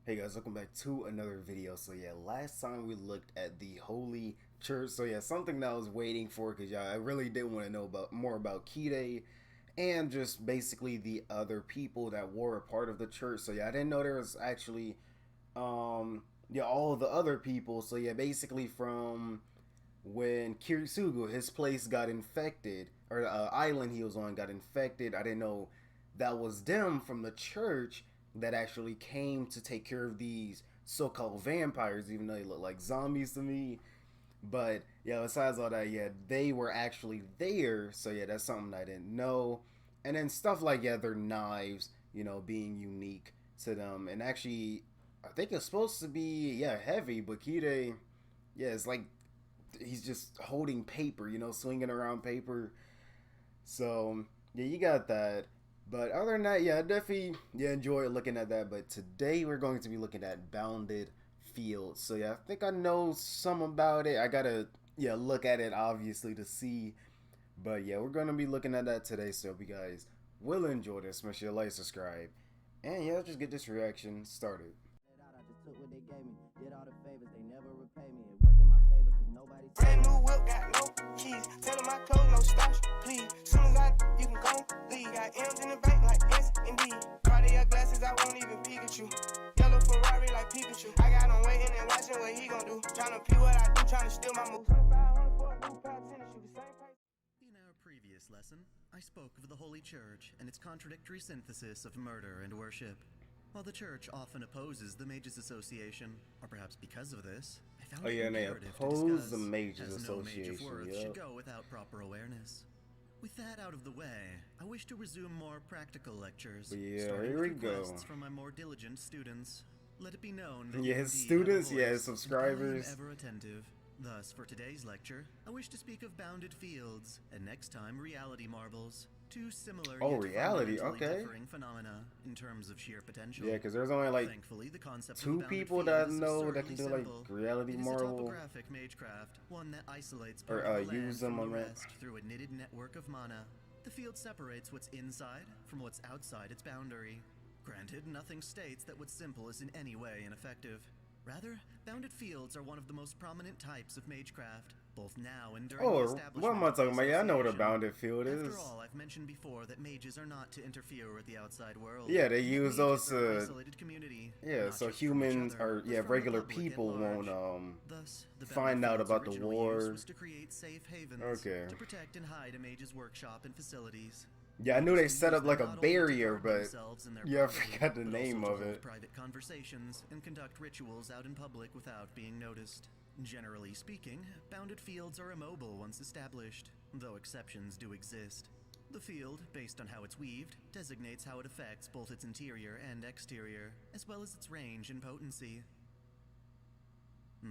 Hey guys, welcome back to another video. So yeah, last time we looked at the Holy Church. So yeah, something that I was waiting for because I really did want to know about more about Kide and just basically the other people that were a part of the church. So yeah, I didn't know there was actually all of the other people. So yeah, basically from when Kirisugu, his place got infected, or the island he was on got infected. I didn't know that was them from the church that actually came to take care of these so-called vampires, even though they look like zombies to me. But yeah, besides all that, yeah, they were actually there. So yeah, that's something I didn't know. And then stuff like their knives, being unique to them. And actually, I think it's supposed to be heavy, but Kide, it's like he's just holding paper, swinging around paper. So yeah, you got that. But other than that, I definitely enjoy looking at that. But today we're going to be looking at bounded fields. So yeah, I think I know some about it. I gotta look at it obviously to see. But yeah, we're gonna be looking at that today. So if you guys will enjoy this, make sure you like, subscribe, and let's just get this reaction started. I just took what they gave me, did all the favors, they never repay me. It worked in my favor cause nobody. Brand new whip, got no keys. Tell them my clothes, no starch, please. Soon as you can go leave. Got M's in the bank like yes, indeed. Cartier glasses, I won't even peek at you. Yellow Ferrari like Pikachu. I got him waiting and watching what he gon' do. Tryna pee what I do, tryna steal my move. 2500 for a new pair of tennis shoes, the same price. In our previous lesson, I spoke of the Holy Church and its contradictory synthesis of murder and worship. While the church often opposes the Mages Association, or perhaps because of this, I found it imperative to discuss, the Mages as no mage of worth Association. should go without proper awareness. With that out of the way, I wish to resume more practical lectures, starting here with we go. requests from my more diligent students. Let it be known that His indeed students, have a voice, his subscribers. and I am ever attentive. Thus, for today's lecture, I wish to speak of bounded fields, and next time, reality marbles. Two similar yet reality, fundamentally okay. differing phenomena in terms of sheer potential. Yeah, because there's only like Thankfully, the concept two of bounded people field that is know that can do absurdly like simple. reality It is a marvel. topographic magecraft, one that isolates Or, part of the land use them from on the that. rest through a knitted network of mana. The field separates what's inside from what's outside its boundary. Granted, nothing states that what's simple is in any way ineffective. Rather, bounded fields are one of the most prominent types of magecraft, both now and during the establishment. What am I talking about? Yeah, I know what a association. bounded field is. After all, I've mentioned before that mages are not to interfere with the outside world. Yeah, they use those Mages are an isolated community, not so just from humans each other, or but from the regular public at people large. won't Thus, the find bounded out field's about the original war. use was to create safe havens, Okay. to protect and hide a mage's workshop and facilities. Yeah, I knew they Mages set up use like a them not only to barrier, guard but themselves and their yeah, I property, forgot the but name also of to hold it. private conversations and conduct rituals out in public without being noticed. Generally speaking, bounded fields are immobile once established, though exceptions do exist. The field, based on how it's weaved, designates how it affects both its interior and exterior, as well as its range and potency.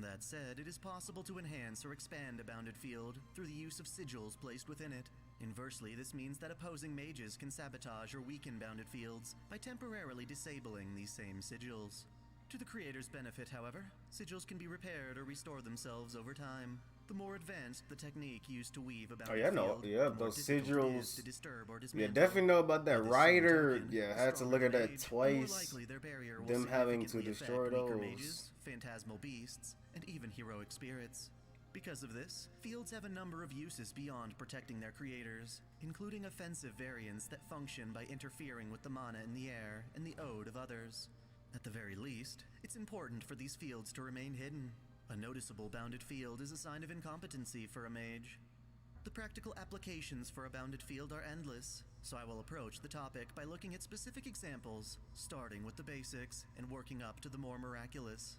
That said, it is possible to enhance or expand a bounded field through the use of sigils placed within it. Inversely, this means that opposing mages can sabotage or weaken bounded fields by temporarily disabling these same sigils. To the creator's benefit, however, sigils can be repaired or restore themselves over time. The more advanced the technique used to weave a bounded I know. field, Yeah, the more those difficult it is sigils. to disturb or Yeah, dismantle. definitely know about that. By this same Ryder, token, I the had to look stronger at the that mage, the more twice. likely their barrier will Them having to significantly destroy affect weaker those. mages, phantasmal beasts, and even heroic spirits. Because of this, fields have a number of uses beyond protecting their creators, including offensive variants that function by interfering with the mana in the air and the ode of others. At the very least, it's important for these fields to remain hidden. A noticeable bounded field is a sign of incompetency for a mage. The practical applications for a bounded field are endless, so I will approach the topic by looking at specific examples, starting with the basics and working up to the more miraculous.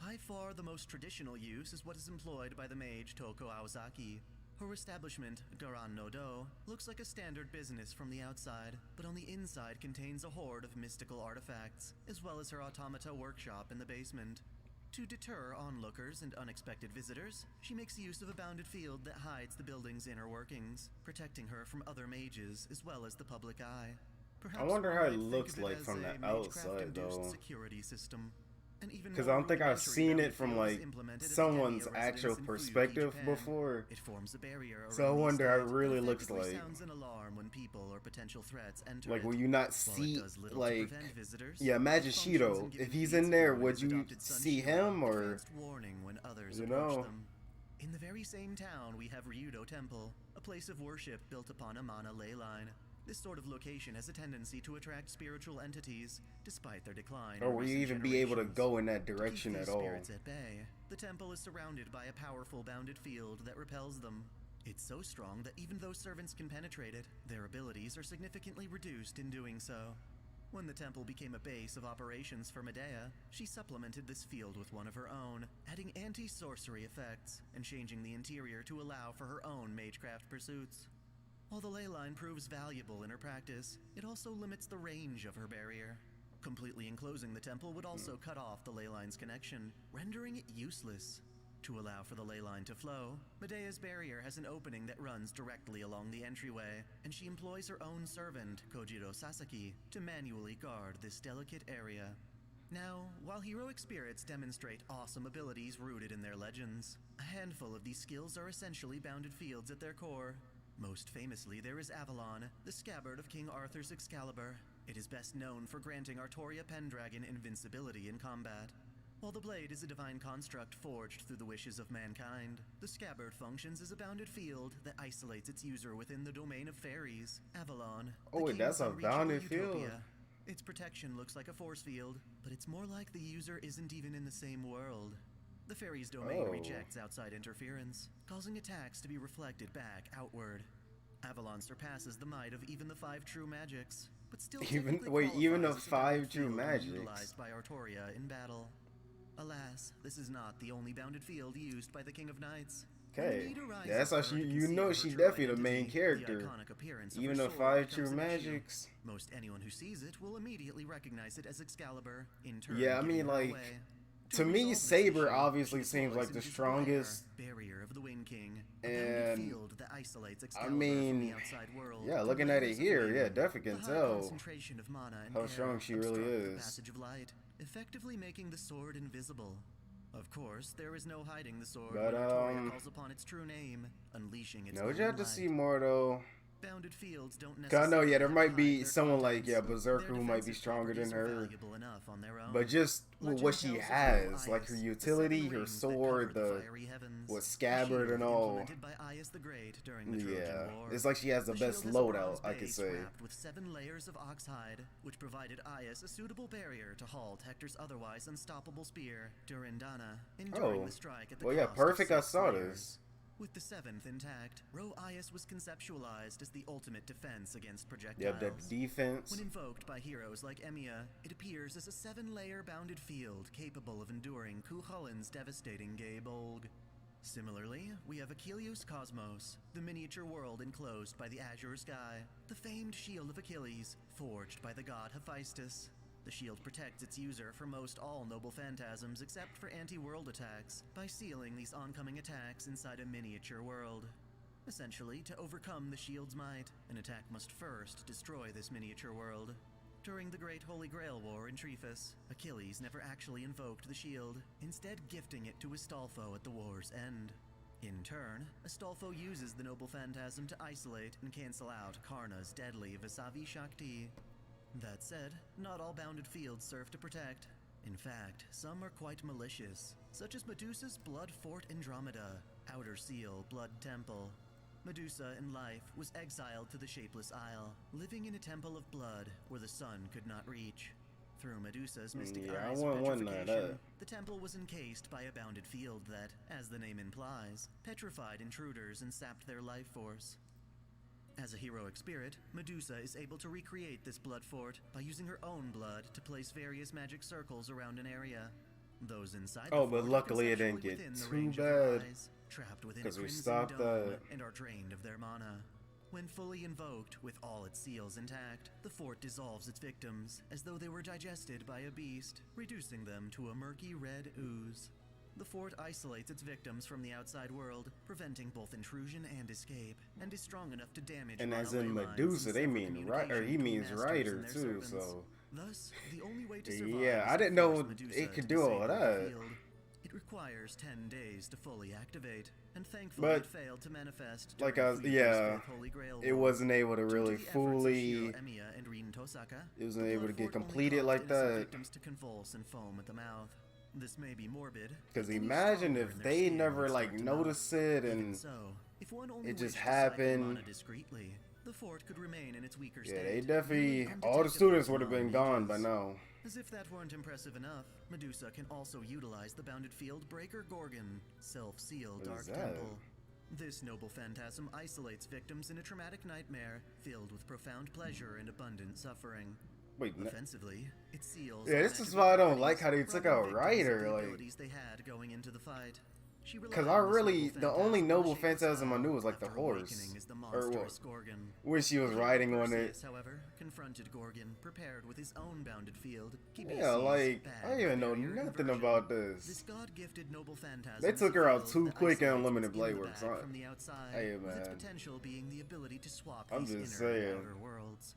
By far the most traditional use is what is employed by the mage Toko Aozaki. Her establishment, Garan no Do, looks like a standard business from the outside, but on the inside contains a hoard of mystical artifacts, as well as her automata workshop in the basement. To deter onlookers and unexpected visitors, she makes use of a bounded field that hides the building's inner workings, protecting her from other mages as well as the public eye. Perhaps I wonder one how it might think looks of like as from a the Magecraft-induced outside, though. security system. An even Because I more don't think I've rudimentary seen bounded it from field is like implemented at the someone's Genya actual residence in Fuji, perspective Japan. before. It forms a barrier So I around the wonder how it estate really that looks effectively like. sounds an alarm when people or potential threats enter Like, it. will you not While see, it does little to like, prevent visitors, yeah, it imagine functions Shido. in giving If he's Pizza in there, Boy and would his you adopted son see Shiro him, or, advanced warning when others you approach know? them. In the very same town, we have Ryudo Temple, a place of worship built upon a mana ley line. This sort of location has a tendency to attract spiritual entities, despite their decline. Or will you even be able to go in that To keep direction these at all? spirits at bay, the temple is surrounded by a powerful bounded field that repels them. It's so strong that even though servants can penetrate it, their abilities are significantly reduced in doing so. When the temple became a base of operations for Medea, she supplemented this field with one of her own, adding anti-sorcery effects and changing the interior to allow for her own Magecraft pursuits. While the ley line proves valuable in her practice, it also limits the range of her barrier. Completely enclosing the temple would also cut off the ley line's connection, rendering it useless. To allow for the ley line to flow, Medea's barrier has an opening that runs directly along the entryway, and she employs her own servant, Kojiro Sasaki, to manually guard this delicate area. Now, while heroic spirits demonstrate awesome abilities rooted in their legends, a handful of these skills are essentially bounded fields at their core. Most famously, there is Avalon, the scabbard of King Arthur's Excalibur. It is best known for granting Artoria Pendragon invincibility in combat. While the blade is a divine construct forged through the wishes of mankind, the scabbard functions as a bounded field that isolates its user within the domain of fairies, Avalon. Oh, wait, that's a bounded field? Its protection looks like a force field, but it's more like the user isn't even in the same world. The fairy's domain rejects outside interference, causing attacks to be reflected back outward. Avalon surpasses the might of even the 5 true magics, but still Even the 5 true magics utilized by Artoria in battle. Alas, this is not the only bounded field used by the King of Knights. Okay, yeah, that's how she definitely the main character. Even the 5 true magics. Most anyone who sees it will immediately recognize it as Excalibur. In turn, yeah, I mean, like, to me, Saber obviously seems like the strongest. Barrier of the Wind King, and field that isolates I mean, yeah, looking at it here, yeah, definitely can tell how strong she really is. Passage of light, effectively making the sword invisible. Of course, there is no hiding the sword but, when Artoria calls upon its true name, unleashing its no, own you have to light. see more though. Bounded fields don't I necessarily know, yeah, there have might to be hide their someone like, contents. yeah, Berserker Their who might be defensive stronger than properties are her. valuable enough on their own. But just Legend what she tells of has, Io like her Ias, utility, the 7 her rings that sword, cover the fiery heavens, what the scabbard shield and all. implemented by Ias the Great during the Trojan Yeah, War. it's like she has the best shield has a loadout, bronze I could base say. wrapped with 7 layers of oxhide, which provided Ias a suitable barrier to halt Hector's otherwise unstoppable spear, Durindana, enduring the strike at the Well, yeah, cost of perfect. I 6 saw layers. this. With the 7th intact, Ro Ias was conceptualized as the ultimate defense against projectiles. Yep, that defense. When invoked by heroes like Emiya, it appears as a 7-layer bounded field capable of enduring Cuchulain's devastating Gaebolg. Similarly, we have Achilles Cosmos, the miniature world enclosed by the azure sky, the famed shield of Achilles, forged by the god Hephaestus. The shield protects its user from most all noble phantasms except for anti-world attacks, by sealing these oncoming attacks inside a miniature world. Essentially, to overcome the shield's might, an attack must first destroy this miniature world. During the Great Holy Grail War in Trifus, Achilles never actually invoked the shield, instead gifting it to Astolfo at the war's end. In turn, Astolfo uses the noble phantasm to isolate and cancel out Karna's deadly Vasavi Shakti. That said, not all bounded fields serve to protect. In fact, some are quite malicious, such as Medusa's Blood Fort Andromeda, Outer Seal Blood Temple. Medusa, in life, was exiled to the Shapeless Isle, living in a temple of blood where the sun could not reach. Through Medusa's mystic eyes of petrification, the temple was encased by a bounded field that, as the name implies, petrified intruders and sapped their life force. As a heroic spirit, Medusa is able to recreate this blood fort by using her own blood to place various magic circles around an area. Those inside the Oh, but fort luckily it conceptually didn't get within the too range of their bad, eyes, trapped within a 'cause we crimson stopped dome that. and are drained of their mana. When fully invoked, with all its seals intact, the fort dissolves its victims, as though they were digested by a beast, reducing them to a murky red ooze. The fort isolates its victims from the outside world, preventing both intrusion and escape, and is strong enough to damage And as mana in ley lines Medusa, and they sever mean right, or he communication means between masters writer and their too. servants. So Thus, the only way to survive Yeah, is I to didn't force know Medusa it could to do all disable the that. field. It requires 10 days to fully activate, and thankfully But, it failed to manifest like during Ryudo's yeah, fifth Holy Grail it War. wasn't able to Due really to the efforts of Shiro fully. Emiya and Rin Tosaka, It wasn't the able to blood get fort only completed caused like innocent that. victims to convulse and foam at the mouth. This may be morbid. Because but any imagine stronger if in their they skin never would like start to melt. noticed it Even and so, if one only it just wished to cycle happened. mana discreetly, the fort could remain in its weaker Yeah, state. they definitely nearly all the undetectable students to would have been gone by non-mages. now. As if that weren't impressive enough, Medusa can also utilize the bounded field Breaker Gorgon, self-seal What Dark is that? Temple. This noble phantasm isolates victims in a traumatic nightmare filled with profound pleasure and abundant suffering. Wait, Offensively, it seals. yeah, this is why I don't like how they took out Ryder, like. abilities they had going into the fight. Because I really, the only noble phantasm I knew was like the horse, or what, when she was riding on it. However, confronted Gorgon, prepared with his own bounded field. Yeah, like I didn't even know nothing about This this. God-gifted noble phantasm. They took her out field too that quick in isolates Unlimited its Blade inner Works. bag from the outside, Hey, with its man. potential being the ability to swap I'm these just inner and saying. outer worlds.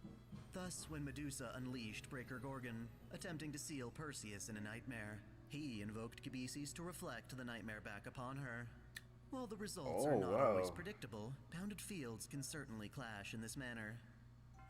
Thus, when Medusa unleashed Breaker Gorgon, attempting to seal Perseus in a nightmare, he invoked Kibisis to reflect the nightmare back upon her. While the results are Oh, not wow. always predictable, bounded fields can certainly clash in this manner.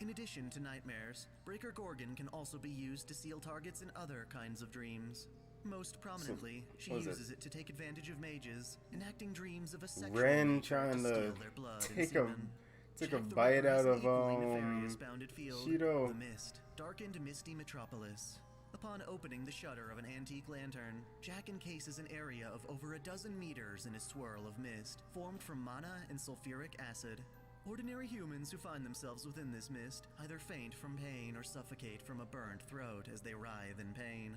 In addition to nightmares, Breaker Gorgon can also be used to seal targets in other kinds of dreams. Most prominently, she what is uses it to take advantage of mages, enacting dreams of a sexual Ren nature trying to steal their blood and take a semen. took a Jack the bite Ripper out has an of equally nefarious bounded field, Shido. the Mist, darkened misty metropolis. Upon opening the shutter of an antique lantern, Jack encases an area of over a dozen meters in a swirl of mist, formed from mana and sulfuric acid. Ordinary humans who find themselves within this mist either faint from pain or suffocate from a burnt throat as they writhe in pain.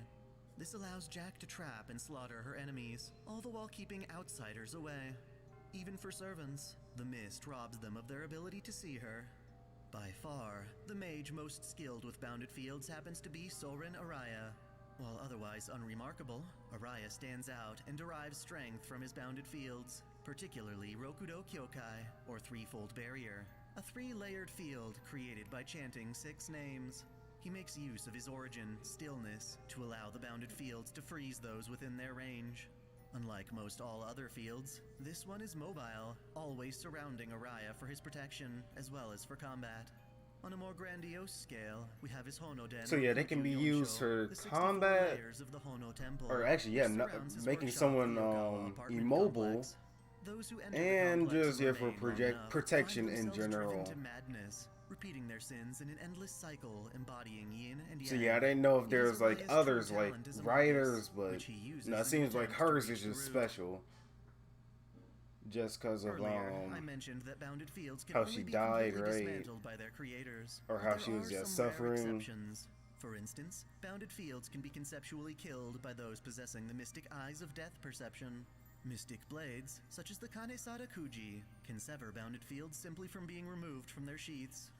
This allows Jack to trap and slaughter her enemies, all the while keeping outsiders away. Even for servants, the mist robs them of their ability to see her. By far, the mage most skilled with bounded fields happens to be Soren Araya. While otherwise unremarkable, Araya stands out and derives strength from his bounded fields, particularly Rokudo Kyokai, or Threefold Barrier, a three-layered field created by chanting 6 names. He makes use of his origin, Stillness, to allow the bounded fields to freeze those within their range. Unlike most all other fields, this one is mobile, always surrounding Araya for his protection, as well as for combat. On a more grandiose scale, we have his Honoden. So yeah, they can be used for the 64 combat, layers of the Hono Temple, or actually, yeah, which not, surrounds his making workshop someone Ryogawa apartment immobile, complex. Those who enter the and complex just yeah for remain long enough protection find in themselves driven general. to madness, repeating their sins in an endless cycle embodying yin and yang. So yeah, I didn't know if It there's is like Araya's others true like talent as a writers, Marcus, but which he uses no, it in an seems like attempt to hers reach is the just root. special. Just cause of Earlier, I mentioned that bounded fields can how only she be died, completely right? dismantled by their creators, Or but how there she was are just some rare suffering. exceptions. For instance, bounded fields can be conceptually killed by those possessing the mystic eyes of death perception. Mystic blades, such as the Kanesada Kuji, can sever bounded fields simply from being removed from their sheaths.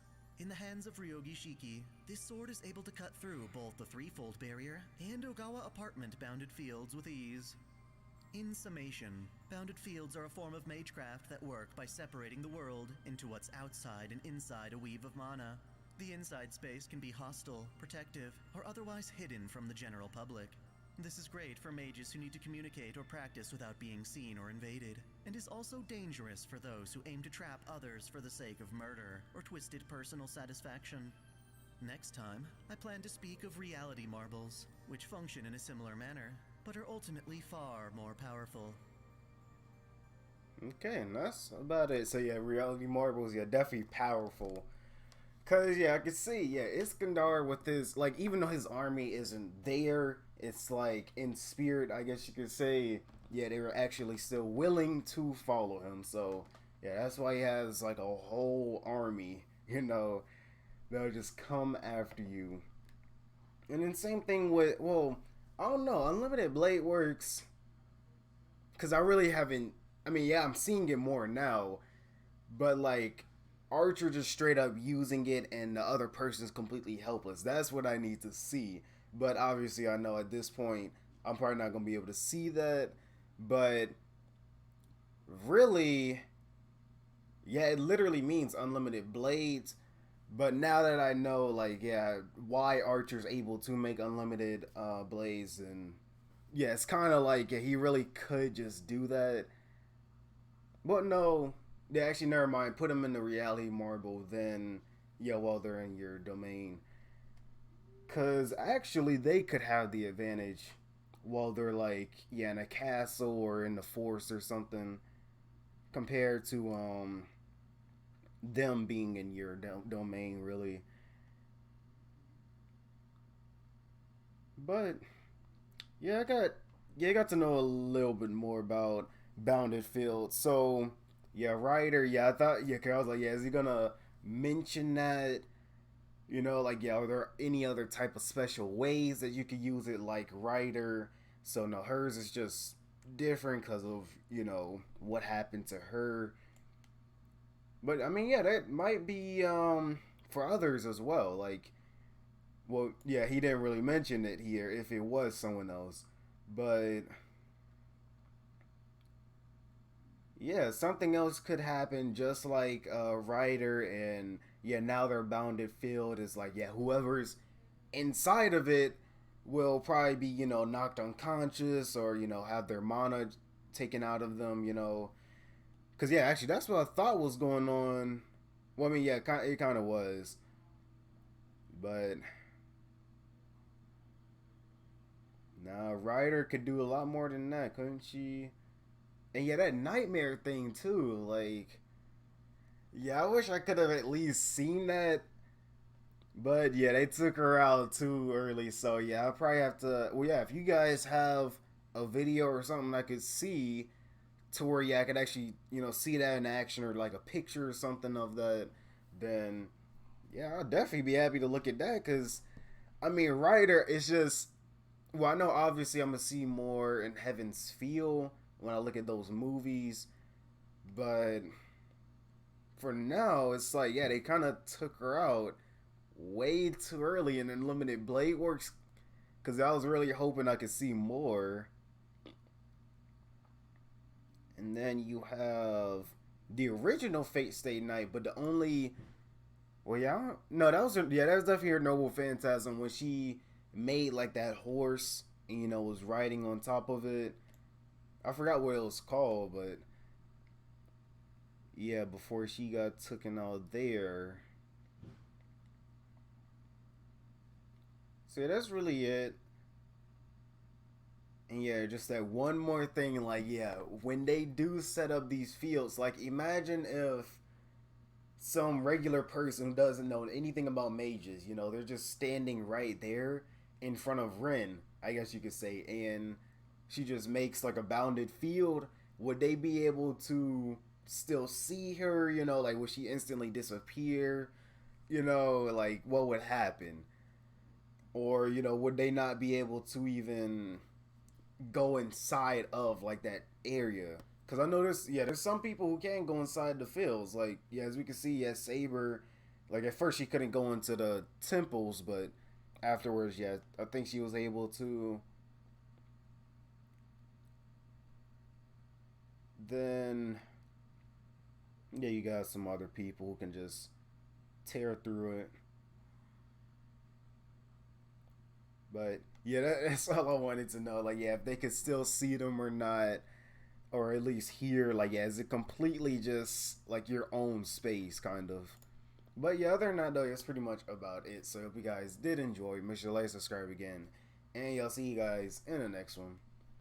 In the hands of Ryogi Shiki, this sword is able to cut through both the Threefold Barrier and Ogawa apartment bounded fields with ease. In summation, bounded fields are a form of magecraft that work by separating the world into what's outside and inside a weave of mana. The inside space can be hostile, protective, or otherwise hidden from the general public. This is great for mages who need to communicate or practice without being seen or invaded, and is also dangerous for those who aim to trap others for the sake of murder or twisted personal satisfaction. Next time, I plan to speak of reality marbles, which function in a similar manner, but are ultimately far more powerful. Okay, and that's about it. So yeah, reality marbles, yeah, definitely powerful. Cause yeah, I can see, yeah, Iskandar with his, like, even though his army isn't there, it's like in spirit, I guess you could say, yeah, they were actually still willing to follow him. So yeah, that's why he has like a whole army, you know, they'll just come after you. And then same thing with, well, I don't know, Unlimited Blade Works, because I really haven't, I mean, yeah, I'm seeing it more now, but like, Archer just straight up using it and the other person's completely helpless. That's what I need to see. But obviously I know at this point I'm probably not going to be able to see that. But really, yeah, it literally means unlimited blades. But now that I know, like, yeah, why Archer's able to make unlimited blades, and yeah, it's kind of like, yeah, he really could just do that. But no, yeah, actually, never mind. Put them in the reality marble, then, yeah, well, they're in your domain. Because actually, they could have the advantage while they're, like, yeah, in a castle or in the forest or something, compared to, them being in your domain, really. But I got to know a little bit more about Bounded Field. So yeah, Ryder, yeah, I thought, yeah, 'cause I was like, yeah, is he gonna mention that? You know, like, yeah, are there any other type of special ways that you could use it like Ryder? So no, hers is just different because of, you know, what happened to her. But I mean, yeah, that might be for others as well. Like, well, yeah, he didn't really mention it here if it was someone else. But yeah, something else could happen just like Ryder, and yeah, now their bounded field is like, yeah, whoever's inside of it will probably be, you know, knocked unconscious or, you know, have their mana taken out of them, you know. Because yeah, actually, that's what I thought was going on. Well, I mean, yeah, it kind of was. But nah, Ryder could do a lot more than that, couldn't she? And yeah, that nightmare thing too. Like, yeah, I wish I could have at least seen that. But yeah, they took her out too early. So yeah, I probably have to. Well, yeah, if you guys have a video or something I could see to where, yeah, I could actually, you know, see that in action, or like a picture or something of that, then yeah, I'll definitely be happy to look at that. Because I mean, Ryder is just, well, I know obviously I'm gonna see more in Heaven's Feel when I look at those movies, but for now, it's like, yeah, they kind of took her out way too early in Unlimited Blade Works, because I was really hoping I could see more. And then you have the original Fate Stay Night, but the only, well, yeah, no, that was, yeah, that was definitely her Noble Phantasm when she made like that horse and, you know, was riding on top of it. I forgot what it was called, but yeah, before she got taken out there. So yeah, that's really it. And yeah, just that one more thing, like, yeah, when they do set up these fields, like, imagine if some regular person who doesn't know anything about mages, you know, they're just standing right there in front of Ren, I guess you could say, and she just makes like a bounded field. Would they be able to still see her? You know, like, would she instantly disappear? You know, like, what would happen? Or, you know, would they not be able to even go inside of like that area? Because I know there's some people who can go inside the fields. Like, yeah, as we can see, yeah, Saber, like, at first she couldn't go into the temples, but afterwards, yeah, I think she was able to. Then, yeah, you got some other people who can just tear through it. But yeah, that's all I wanted to know. Like, yeah, if they could still see them or not, or at least hear. Like, yeah, is it completely just like your own space, kind of? But yeah, other than that, though, that's pretty much about it. So if you guys did enjoy, make sure to like, subscribe again, and y'all see you guys in the next one.